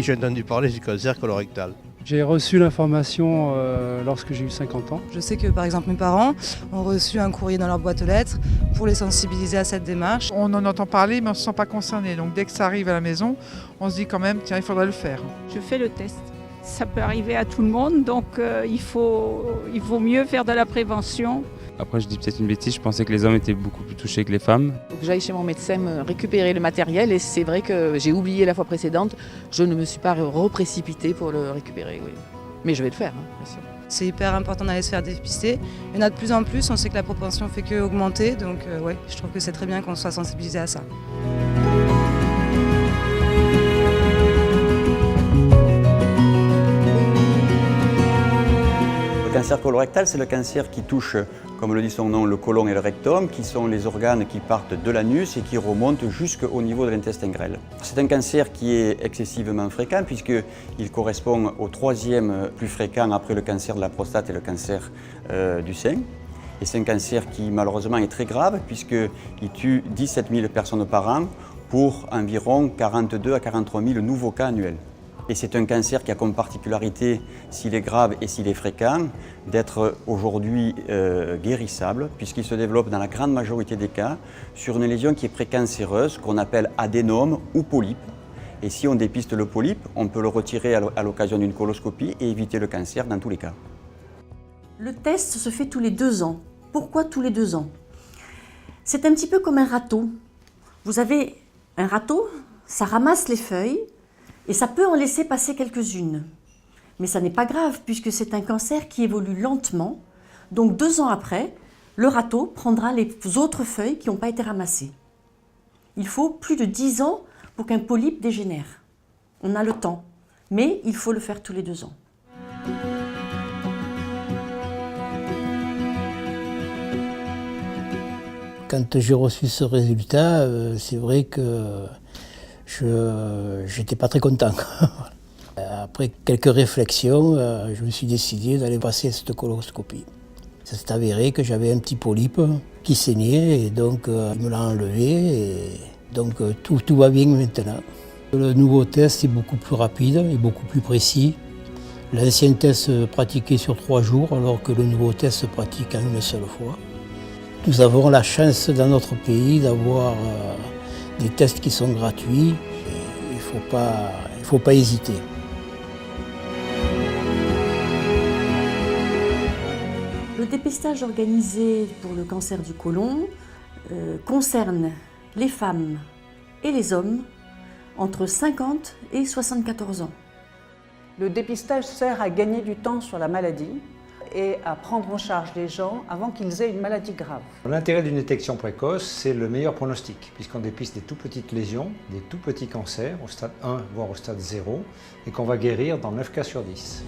j'ai entendu parler du cancer colorectal. J'ai reçu l'information lorsque j'ai eu 50 ans. Je sais que par exemple mes parents ont reçu un courrier dans leur boîte aux lettres pour les sensibiliser à cette démarche. On en entend parler mais on ne se sent pas concerné. Donc dès que ça arrive à la maison, on se dit quand même, tiens, il faudrait le faire. Je fais le test. Ça peut arriver à tout le monde, donc il vaut mieux faire de la prévention. Après, je dis peut-être une bêtise, je pensais que les hommes étaient beaucoup plus touchés que les femmes. Donc j'aille chez mon médecin me récupérer le matériel et c'est vrai que j'ai oublié la fois précédente, je ne me suis pas reprécipitée pour le récupérer. Oui. Mais je vais le faire, bien sûr. C'est hyper important d'aller se faire dépister. Il y en a de plus en plus, on sait que la propension fait qu'augmenter, donc ouais, je trouve que c'est très bien qu'on soit sensibilisé à ça. Le cancer colorectal, c'est le cancer qui touche, comme le dit son nom, le côlon et le rectum, qui sont les organes qui partent de l'anus et qui remontent jusqu'au niveau de l'intestin grêle. C'est un cancer qui est excessivement fréquent puisqu'il correspond au troisième plus fréquent après le cancer de la prostate et le cancer du sein. Et c'est un cancer qui malheureusement est très grave puisqu'il tue 17 000 personnes par an pour environ 42 à 43 000 nouveaux cas annuels. Et c'est un cancer qui a comme particularité, s'il est grave et s'il est fréquent, d'être aujourd'hui guérissable, puisqu'il se développe dans la grande majorité des cas sur une lésion qui est précancéreuse, qu'on appelle adénome ou polype. Et si on dépiste le polype, on peut le retirer à l'occasion d'une coloscopie et éviter le cancer dans tous les cas. Le test se fait tous les 2 ans. Pourquoi tous les 2 ans? C'est un petit peu comme un râteau. Vous avez un râteau, ça ramasse les feuilles, et ça peut en laisser passer quelques-unes. Mais ça n'est pas grave puisque c'est un cancer qui évolue lentement. Donc 2 ans après, le râteau prendra les autres feuilles qui n'ont pas été ramassées. Il faut plus de 10 ans pour qu'un polype dégénère. On a le temps, mais il faut le faire tous les 2 ans. Quand j'ai reçu ce résultat, c'est vrai que j'étais pas très content. Après quelques réflexions, je me suis décidé d'aller passer cette coloscopie. Ça s'est avéré que j'avais un petit polype qui saignait et donc il me l'a enlevé et donc tout va bien maintenant. Le nouveau test est beaucoup plus rapide et beaucoup plus précis. L'ancien test se pratiquait sur 3 jours alors que le nouveau test se pratique en une seule fois. Nous avons la chance dans notre pays d'avoir des tests qui sont gratuits, il ne faut pas hésiter. Le dépistage organisé pour le cancer du côlon concerne les femmes et les hommes entre 50 et 74 ans. Le dépistage sert à gagner du temps sur la maladie et à prendre en charge les gens avant qu'ils aient une maladie grave. L'intérêt d'une détection précoce, c'est le meilleur pronostic, puisqu'on dépiste des tout petites lésions, des tout petits cancers, au stade 1 voire au stade 0, et qu'on va guérir dans 9 cas sur 10.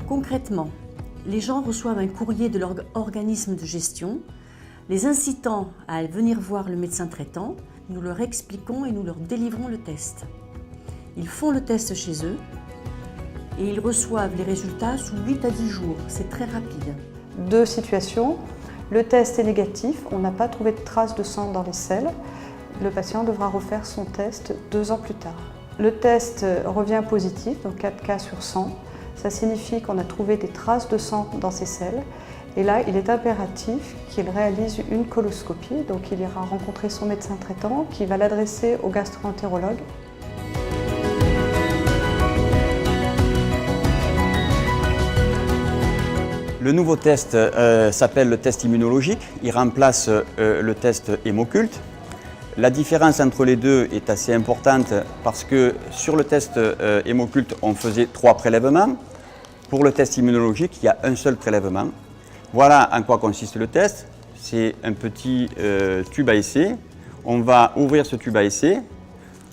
Concrètement, les gens reçoivent un courrier de leur organisme de gestion, les incitant à venir voir le médecin traitant. Nous leur expliquons et nous leur délivrons le test. Ils font le test chez eux et ils reçoivent les résultats sous 8 à 10 jours. C'est très rapide. 2 situations. Le test est négatif, on n'a pas trouvé de traces de sang dans les selles. Le patient devra refaire son test 2 ans plus tard. Le test revient positif, donc 4 cas sur 100. Ça signifie qu'on a trouvé des traces de sang dans ces selles. Et là, il est impératif qu'il réalise une coloscopie, donc il ira rencontrer son médecin traitant qui va l'adresser au gastro-entérologue. Le nouveau test s'appelle le test immunologique, il remplace le test hémoculte. La différence entre les deux est assez importante parce que sur le test hémoculte, on faisait 3 prélèvements. Pour le test immunologique, il y a un seul prélèvement. Voilà en quoi consiste le test. C'est un petit tube à essai. On va ouvrir ce tube à essai.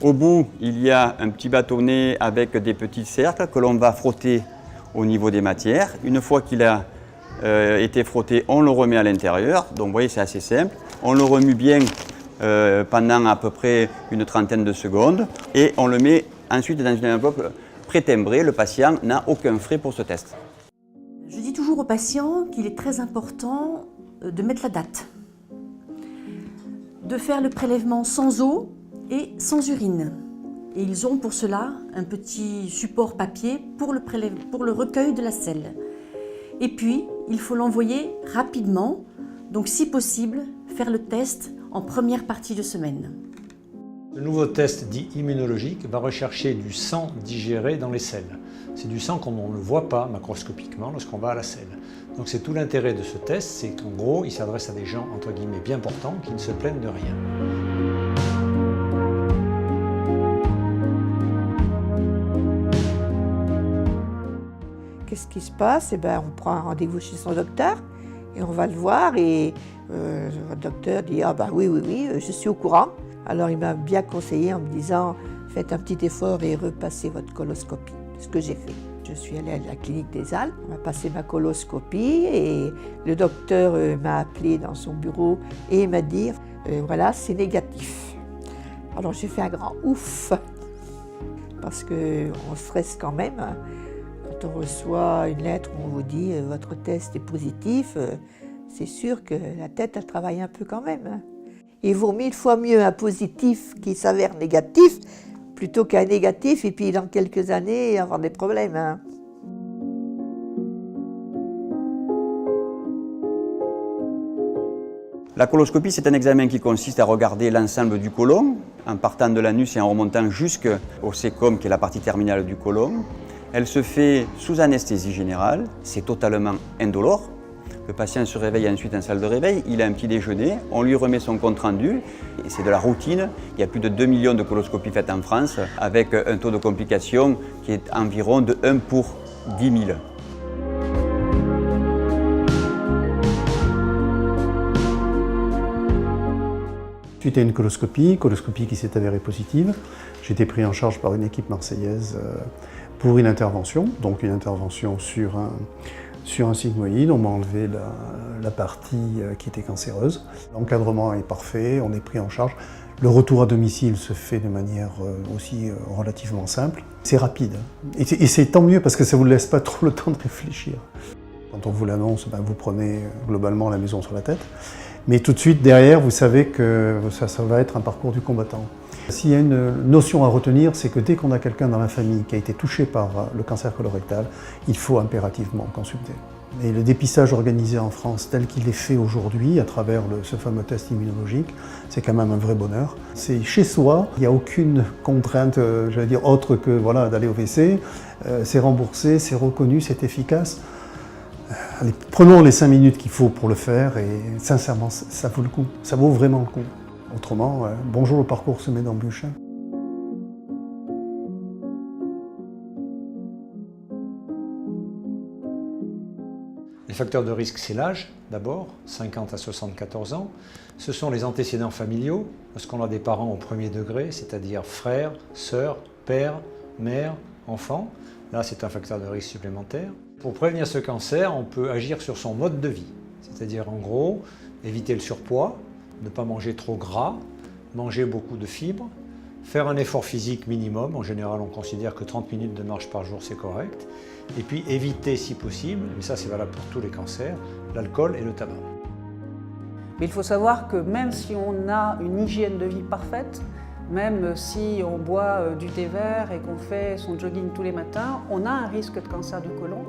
Au bout, il y a un petit bâtonnet avec des petits cercles que l'on va frotter au niveau des matières. Une fois qu'il a été frotté, on le remet à l'intérieur. Donc vous voyez, c'est assez simple. On le remue bien pendant à peu près une trentaine de secondes et on le met ensuite dans une enveloppe pré-timbrée. Le patient n'a aucun frais pour ce test. Je dis toujours aux patients qu'il est très important de mettre la date. de faire le prélèvement sans eau et sans urine. Et ils ont pour cela un petit support papier pour le recueil de la selle. Et puis, il faut l'envoyer rapidement, donc si possible, faire le test en première partie de semaine. Le nouveau test dit immunologique va rechercher du sang digéré dans les selles. C'est du sang qu'on ne voit pas macroscopiquement lorsqu'on va à la selle. Donc c'est tout l'intérêt de ce test, c'est qu'en gros, il s'adresse à des gens entre guillemets bien portants qui ne se plaignent de rien. Qu'est-ce qui se passe? On prend un rendez-vous chez son docteur et on va le voir et le docteur dit « Ah oui, je suis au courant ». Alors il m'a bien conseillé en me disant « Faites un petit effort et repassez votre coloscopie ». C'est ce que j'ai fait. Je suis allée à la clinique des Alpes, on m'a passé ma coloscopie et le docteur m'a appelé dans son bureau et m'a dit « Voilà, c'est négatif ». Alors j'ai fait un grand ouf parce qu'on stresse quand même. Quand on reçoit une lettre où on vous dit « Votre test est positif », c'est sûr que la tête, elle travaille un peu quand même. Il vaut 1000 fois mieux un positif qui s'avère négatif plutôt qu'un négatif et puis dans quelques années avoir des problèmes. La coloscopie, c'est un examen qui consiste à regarder l'ensemble du côlon, en partant de l'anus et en remontant jusqu'au cécum, qui est la partie terminale du côlon. Elle se fait sous anesthésie générale, c'est totalement indolore. Le patient se réveille ensuite en salle de réveil, il a un petit déjeuner, on lui remet son compte-rendu, c'est de la routine. Il y a plus de 2 millions de coloscopies faites en France, avec un taux de complication qui est environ de 1 pour 10 000. Suite à une coloscopie qui s'est avérée positive, j'ai été pris en charge par une équipe marseillaise pour une intervention, donc une intervention sur un sigmoïde. On m'a enlevé la partie qui était cancéreuse. L'encadrement est parfait, on est pris en charge. Le retour à domicile se fait de manière aussi relativement simple. C'est rapide et c'est tant mieux parce que ça ne vous laisse pas trop le temps de réfléchir. Quand on vous l'annonce, vous prenez globalement la maison sur la tête. Mais tout de suite derrière, vous savez que ça va être un parcours du combattant. S'il y a une notion à retenir, c'est que dès qu'on a quelqu'un dans la famille qui a été touché par le cancer colorectal, il faut impérativement consulter. Et le dépistage organisé en France tel qu'il est fait aujourd'hui, à travers ce fameux test immunologique, c'est quand même un vrai bonheur. C'est chez soi, il n'y a aucune contrainte, j'allais dire, autre que voilà, d'aller au WC. C'est remboursé, c'est reconnu, c'est efficace. Allez, prenons les 5 minutes qu'il faut pour le faire et sincèrement, ça vaut le coup. Ça vaut vraiment le coup. Autrement, bonjour le parcours semé d'embûches. Les facteurs de risque, c'est l'âge, d'abord, 50 à 74 ans. Ce sont les antécédents familiaux, lorsqu'on a des parents au premier degré, c'est-à-dire frères, sœurs, père, mère, enfant. Là, c'est un facteur de risque supplémentaire. Pour prévenir ce cancer, on peut agir sur son mode de vie, c'est-à-dire en gros, éviter le surpoids, ne pas manger trop gras, manger beaucoup de fibres, faire un effort physique minimum. En général, on considère que 30 minutes de marche par jour, c'est correct. Et puis éviter, si possible, mais ça c'est valable pour tous les cancers, l'alcool et le tabac. Mais il faut savoir que même si on a une hygiène de vie parfaite, même si on boit du thé vert et qu'on fait son jogging tous les matins, on a un risque de cancer du côlon.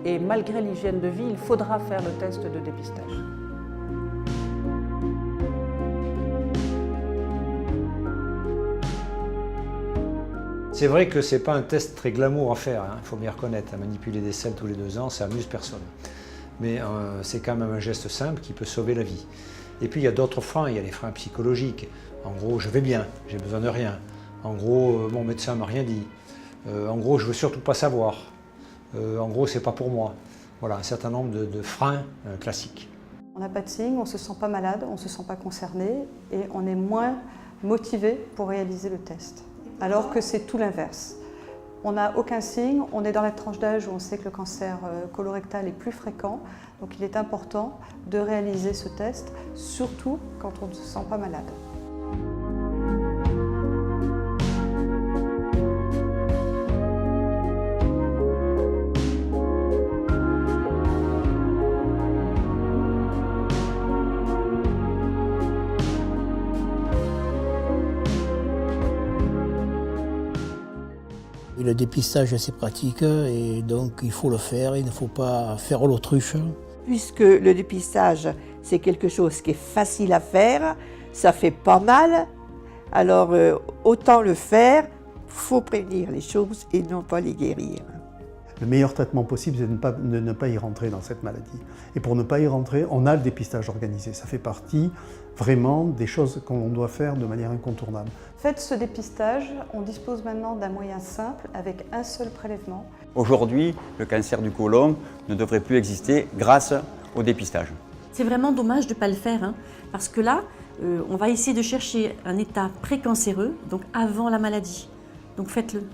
Et malgré l'hygiène de vie, il faudra faire le test de dépistage. C'est vrai que ce n'est pas un test très glamour à faire, il faut bien reconnaître. À manipuler des selles tous les 2 ans, ça amuse personne. Mais c'est quand même un geste simple qui peut sauver la vie. Et puis il y a d'autres freins, il y a les freins psychologiques. En gros, je vais bien, j'ai besoin de rien. En gros, mon médecin ne m'a rien dit. En gros, je ne veux surtout pas savoir. En gros, c'est pas pour moi. Voilà, un certain nombre de freins classiques. On n'a pas de signe, on ne se sent pas malade, on ne se sent pas concerné et on est moins motivé pour réaliser le test. Alors que c'est tout l'inverse. On n'a aucun signe, on est dans la tranche d'âge où on sait que le cancer colorectal est plus fréquent, donc il est important de réaliser ce test, surtout quand on ne se sent pas malade. Et le dépistage, c'est pratique et donc il faut le faire, il ne faut pas faire l'autruche. Puisque le dépistage, c'est quelque chose qui est facile à faire, ça fait pas mal, alors autant le faire, il faut prévenir les choses et non pas les guérir. Le meilleur traitement possible, c'est de ne pas y rentrer dans cette maladie. Et pour ne pas y rentrer, on a le dépistage organisé. Ça fait partie vraiment des choses qu'on doit faire de manière incontournable. Faites ce dépistage, on dispose maintenant d'un moyen simple avec un seul prélèvement. Aujourd'hui, le cancer du côlon ne devrait plus exister grâce au dépistage. C'est vraiment dommage de ne pas le faire, hein, parce que là, on va essayer de chercher un état précancéreux, donc avant la maladie. Donc faites-le.